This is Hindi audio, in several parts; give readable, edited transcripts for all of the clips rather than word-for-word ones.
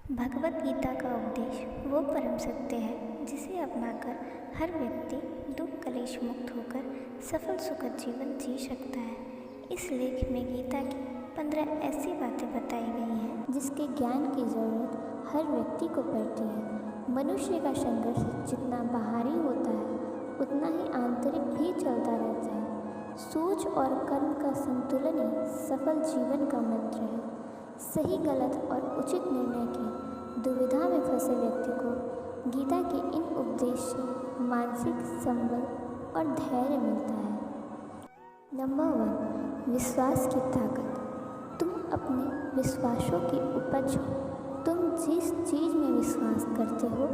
भगवत गीता का उपदेश वो परम सत्य है जिसे अपनाकर हर व्यक्ति दुख कलेश मुक्त होकर सफल सुखद जीवन जी सकता है। इस लेख में गीता की 15 ऐसी बातें बताई गई हैं जिसके ज्ञान की जरूरत हर व्यक्ति को पड़ती है। मनुष्य का संघर्ष जितना बाहरी होता है उतना ही आंतरिक भी चलता रहता है। सोच और कर्म का संतुलन ही सफल जीवन का मंत्र है। सही गलत और उचित निर्णय की दुविधा में फंसे व्यक्ति को गीता के इन उपदेश से मानसिक संबल और धैर्य मिलता है। नंबर 1, विश्वास की ताकत। तुम अपने विश्वासों की उपज हो। तुम जिस चीज़ में विश्वास करते हो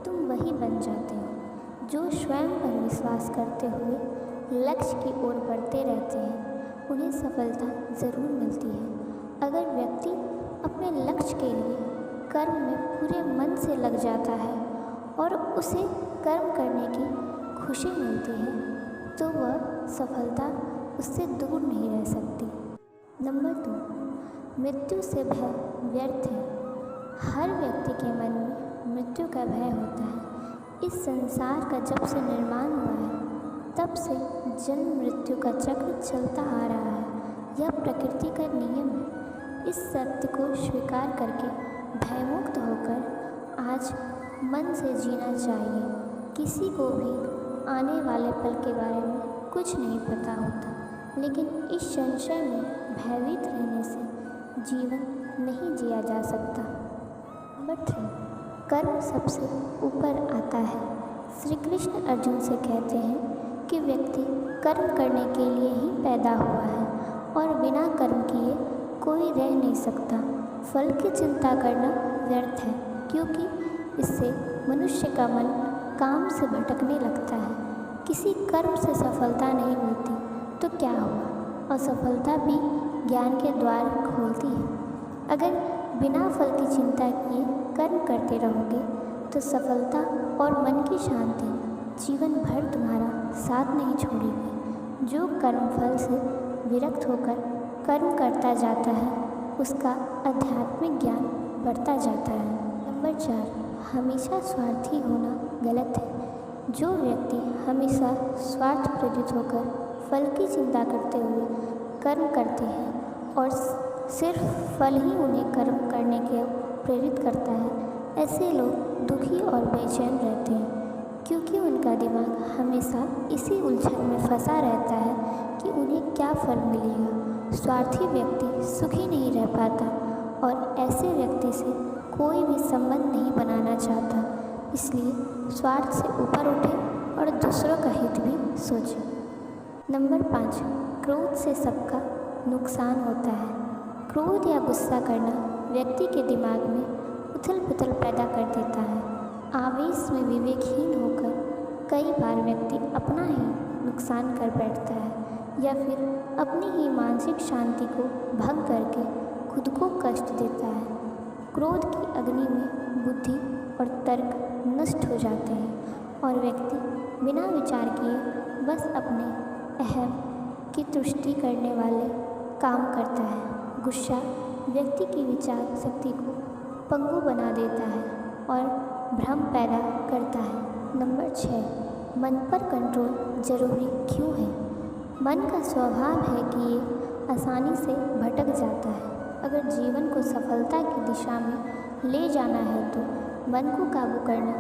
तुम वही बन जाते हो। जो स्वयं पर विश्वास करते हुए लक्ष्य की ओर बढ़ते रहते हैं उन्हें सफलता ज़रूर मिलती है। अगर व्यक्ति अपने लक्ष्य के लिए कर्म में पूरे मन से लग जाता है और उसे कर्म करने की खुशी मिलती है तो वह सफलता उससे दूर नहीं रह सकती। नंबर 2, मृत्यु से भय व्यर्थ है। हर व्यक्ति के मन में मृत्यु का भय होता है। इस संसार का जब से निर्माण हुआ है तब से जन्म मृत्यु का चक्र चलता आ रहा है। यह प्रकृति का नियम है। इस सत्य को स्वीकार करके भयमुक्त होकर आज मन से जीना चाहिए। किसी को भी आने वाले पल के बारे में कुछ नहीं पता होता, लेकिन इस संशय में भयभीत रहने से जीवन नहीं जिया जा सकता। नंबर 3, कर्म सबसे ऊपर आता है। श्री कृष्ण अर्जुन से कहते हैं कि व्यक्ति कर्म करने के लिए ही पैदा हुआ है और बिना कर्म किए कोई रह नहीं सकता। फल की चिंता करना व्यर्थ है क्योंकि इससे मनुष्य का मन काम से भटकने लगता है। किसी कर्म से सफलता नहीं मिलती तो क्या हुआ, असफलता भी ज्ञान के द्वार खोलती है। अगर बिना फल की चिंता किए कर्म करते रहोगे तो सफलता और मन की शांति जीवन भर तुम्हारा साथ नहीं छोड़ेगी। जो कर्म फल से विरक्त होकर कर्म करता जाता है उसका आध्यात्मिक ज्ञान बढ़ता जाता है। नंबर 4, हमेशा स्वार्थी होना गलत है। जो व्यक्ति हमेशा स्वार्थ प्रेरित होकर फल की चिंता करते हुए कर्म करते हैं और सिर्फ फल ही उन्हें कर्म करने के प्रेरित करता है, ऐसे लोग दुखी और बेचैन रहते हैं क्योंकि उनका दिमाग हमेशा इसी उलझन में फंसा रहता है कि उन्हें क्या फल मिलेगा। स्वार्थी व्यक्ति सुखी नहीं रह पाता और ऐसे व्यक्ति से कोई भी संबंध नहीं बनाना चाहता। इसलिए स्वार्थ से ऊपर उठें और दूसरों का हित भी सोचें। नंबर 5, क्रोध से सबका नुकसान होता है। क्रोध या गुस्सा करना व्यक्ति के दिमाग में उथल पुथल पैदा कर देता है। आवेश में विवेकहीन होकर कई बार व्यक्ति अपना ही नुकसान कर बैठता है या फिर अपनी ही मानसिक शांति को भंग करके खुद को कष्ट देता है। क्रोध की अग्नि में बुद्धि और तर्क नष्ट हो जाते हैं और व्यक्ति बिना विचार किए बस अपने अहम की तुष्टि करने वाले काम करता है। गुस्सा व्यक्ति की विचार शक्ति को पंगु बना देता है और भ्रम पैदा करता है। नंबर 6, मन पर कंट्रोल जरूरी क्यों है। मन का स्वभाव है कि ये आसानी से भटक जाता है। अगर जीवन को सफलता की दिशा में ले जाना है तो मन को काबू करना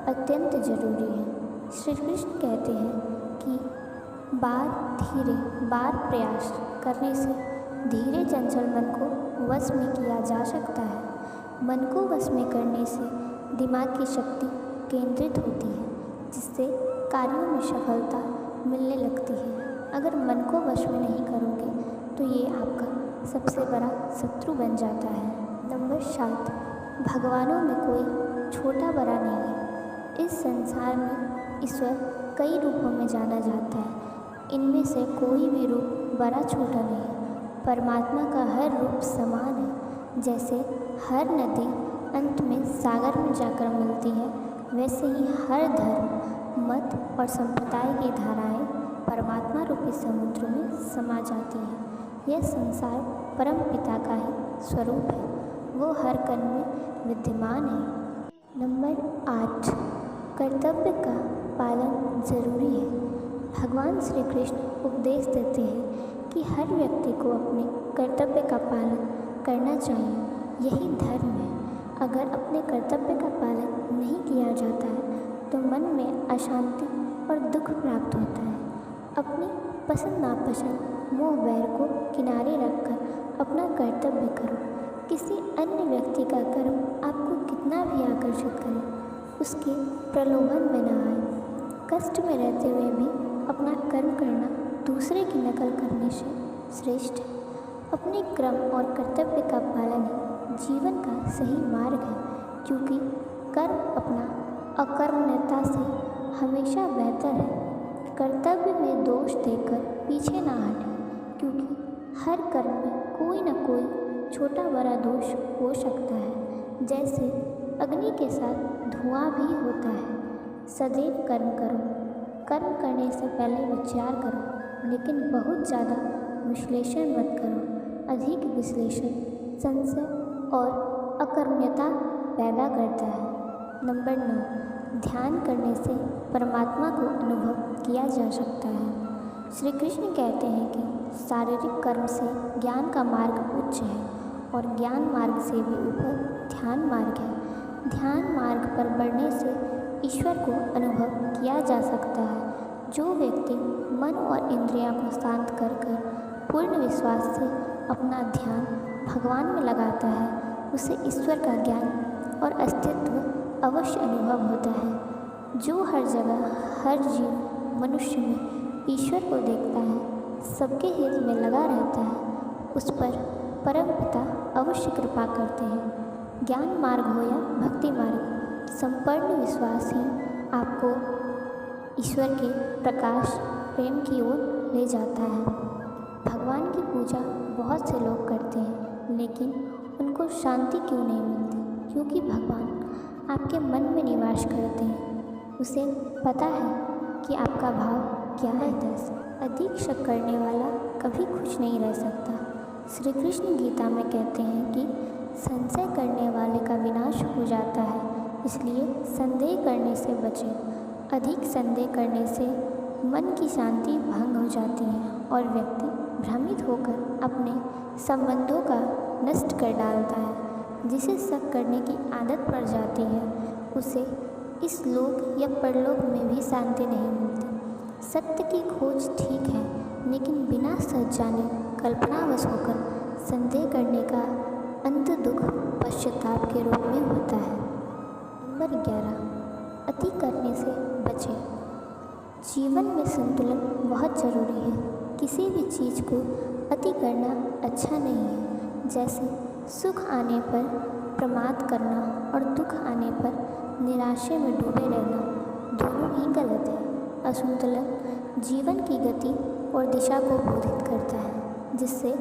अत्यंत जरूरी है। श्री कृष्ण कहते हैं कि बार धीरे बार प्रयास करने से धीरे चंचल मन को वश में किया जा सकता है। मन को वश में करने से दिमाग की शक्ति केंद्रित होती है जिससे कार्यों में सफलता मिलने लगती है। अगर मन को वश में नहीं करोगे तो ये आपका सबसे बड़ा शत्रु बन जाता है। नंबर 7, भगवानों में कोई छोटा बड़ा नहीं है। इस संसार में ईश्वर कई रूपों में जाना जाता है। इनमें से कोई भी रूप बड़ा छोटा नहीं। परमात्मा का हर रूप समान है। जैसे हर नदी अंत में सागर में जाकर मिलती है वैसे ही हर धर्म मत और संप्रदाय की धाराएं परमात्मा रूपी समुद्र में समा जाती है। यह संसार परम पिता का ही स्वरूप है। वो हर कर्म में विद्यमान है। नंबर 8, कर्तव्य का पालन जरूरी है। भगवान श्री कृष्ण उपदेश देते हैं कि हर व्यक्ति को अपने कर्तव्य का पालन करना चाहिए, यही धर्म है। अगर अपने कर्तव्य का पालन नहीं किया जाता है तो मन में अशांति और दुख प्राप्त होता है। अपनी पसंद नापसंद मोह बैर को किनारे रखकर अपना कर्तव्य करो। किसी अन्य व्यक्ति का कर्म आपको कितना भी आकर्षित करे, उसके प्रलोभन में न आए। कष्ट में रहते हुए भी अपना कर्म करना दूसरे की नकल करने से श्रेष्ठ है। अपने क्रम और कर्तव्य का पालन ही जीवन का सही मार्ग है, क्योंकि कर्म अपना अकर्मण्यता से हमेशा बेहतर है। कर्तव्य में दोष देकर पीछे ना हटें, क्योंकि हर कर्म में कोई न कोई छोटा बड़ा दोष हो सकता है। जैसे अग्नि के साथ धुआं भी होता है। सदैव कर्म करो। कर्म करने से पहले विचार करो, लेकिन बहुत ज़्यादा विश्लेषण मत करो। अधिक विश्लेषण संशय और अकर्मण्यता पैदा करता है। नंबर 9, ध्यान करने से परमात्मा को अनुभव किया जा सकता है। श्री कृष्ण कहते हैं कि शारीरिक कर्म से ज्ञान का मार्ग उच्च है और ज्ञान मार्ग से भी ऊपर ध्यान मार्ग है। ध्यान मार्ग पर बढ़ने से ईश्वर को अनुभव किया जा सकता है। जो व्यक्ति मन और इंद्रियों को शांत कर पूर्ण विश्वास से अपना ध्यान भगवान में लगाता है, उसे ईश्वर का ज्ञान और अस्तित्व अवश्य अनुभव होता है। जो हर जगह हर जीव मनुष्य में ईश्वर को देखता है, सबके हित में लगा रहता है, उस पर परम पिता अवश्य कृपा करते हैं। ज्ञान मार्ग हो या भक्ति मार्ग, संपूर्ण विश्वास ही आपको ईश्वर के प्रकाश प्रेम की ओर ले जाता है। भगवान की पूजा बहुत से लोग करते हैं, लेकिन उनको शांति क्यों नहीं मिलती? क्योंकि भगवान आपके मन में निवास करते हैं। उसे पता है कि आपका भाव क्या है। अधिक शक करने वाला कभी खुश नहीं रह सकता। श्री कृष्ण गीता में कहते हैं कि संशय करने वाले का विनाश हो जाता है, इसलिए संदेह करने से बचें। अधिक संदेह करने से मन की शांति भंग हो जाती है और व्यक्ति भ्रमित होकर अपने संबंधों का नष्ट कर डालता है। जिसे शक करने की आदत पड़ जाती है, उसे इस लोक या परलोक में भी शांति नहीं मिलती। सत्य की खोज ठीक है, लेकिन बिना सच जाने कल्पनावश होकर संदेह करने का अंत दुख पश्चाताप के रूप में होता है। नंबर 11, अति करने से बचें। जीवन में संतुलन बहुत ज़रूरी है। किसी भी चीज़ को अति करना अच्छा नहीं है। जैसे सुख आने पर प्रमाद करना और दुख आने पर निराशे में डूबे रहना, दोनों ही गलत है। असंतुलन जीवन की गति और दिशा को बाधित करता है, जिससे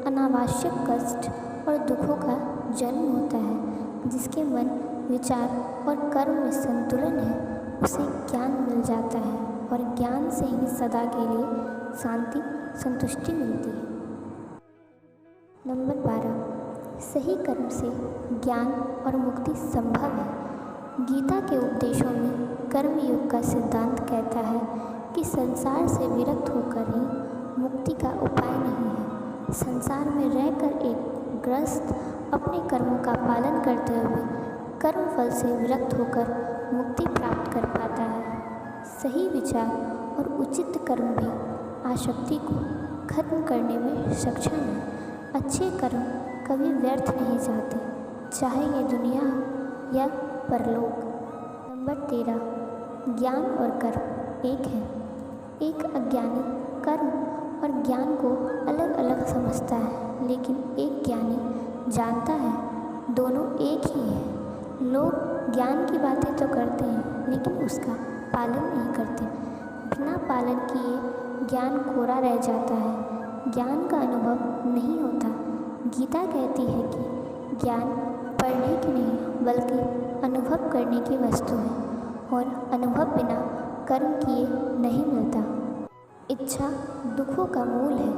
अनावश्यक कष्ट और दुखों का जन्म होता है। जिसके मन, विचार और कर्म में संतुलन है, उसे ज्ञान मिल जाता है और ज्ञान से ही सदा के लिए शांति संतुष्टि मिलती है। नंबर 12, सही कर्म से ज्ञान और मुक्ति संभव है। गीता के उपदेशों में कर्मयोग का सिद्धांत कहता है कि संसार से विरक्त होकर ही मुक्ति का उपाय नहीं है। संसार में रहकर एक गृहस्थ अपने कर्मों का पालन करते हुए कर्म फल से विरक्त होकर मुक्ति प्राप्त कर पाता है। सही विचार और उचित कर्म भी आसक्ति को खत्म करने में सक्षम है। अच्छे कर्म कभी व्यर्थ नहीं जाते, चाहे ये दुनिया हो या परलोक। नंबर 13, ज्ञान और कर्म एक है। एक अज्ञानी कर्म और ज्ञान को अलग अलग समझता है, लेकिन एक ज्ञानी जानता है दोनों एक ही है। लोग ज्ञान की बातें तो करते हैं, लेकिन उसका पालन नहीं करते। बिना पालन किए ज्ञान कोरा रह जाता है, ज्ञान का अनुभव नहीं होता। गीता कहती है कि ज्ञान पढ़ने की नहीं बल्कि अनुभव करने की वस्तु है और अनुभव बिना कर्म किए नहीं मिलता। इच्छा दुखों का मूल है।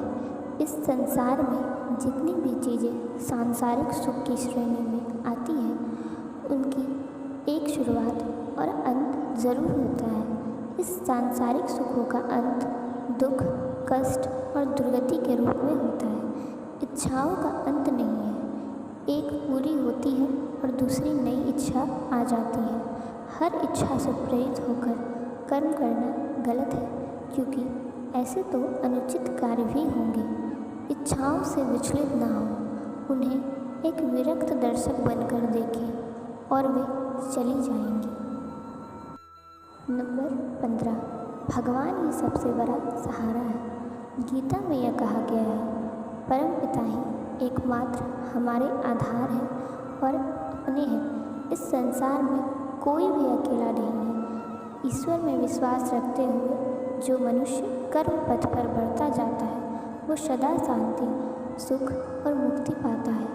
इस संसार में जितनी भी चीज़ें सांसारिक सुख की श्रेणी में आती हैं उनकी एक शुरुआत और अंत ज़रूर होता है। इस सांसारिक सुखों का अंत दुख, कष्ट और दुर्गति के रूप में होता है। इच्छाओं का अंत नहीं है, एक पूरी होती है और दूसरी नई इच्छा आ जाती है। हर इच्छा से प्रेरित होकर कर्म करना गलत है, क्योंकि ऐसे तो अनुचित कार्य भी होंगे। इच्छाओं से विचलित ना हो, उन्हें एक विरक्त दर्शक बनकर देखें और वे चली जाएंगी। नंबर 15, भगवान ही सबसे बड़ा सहारा है। गीता में यह कहा गया है, परमपिता ही एकमात्र हमारे आधार हैं और अपने हैं। इस संसार में कोई भी अकेला नहीं है। ईश्वर में विश्वास रखते हुए जो मनुष्य कर्म पथ पर बढ़ता जाता है वो सदा शांति, सुख और मुक्ति पाता है।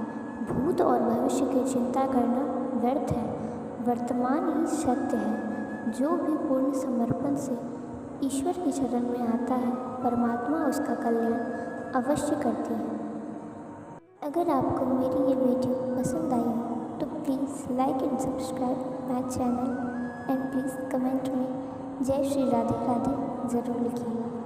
भूत और भविष्य की चिंता करना व्यर्थ है, वर्तमान ही सत्य है। जो भी पूर्ण समर्पण से ईश्वर के चरण में आता है, परमात्मा उसका कल्याण अवश्य करती है। अगर आपको मेरी ये वीडियो पसंद आई हो तो please like and subscribe my channel and please comment में जय श्री राधे राधे ज़रूर लिखिएगा।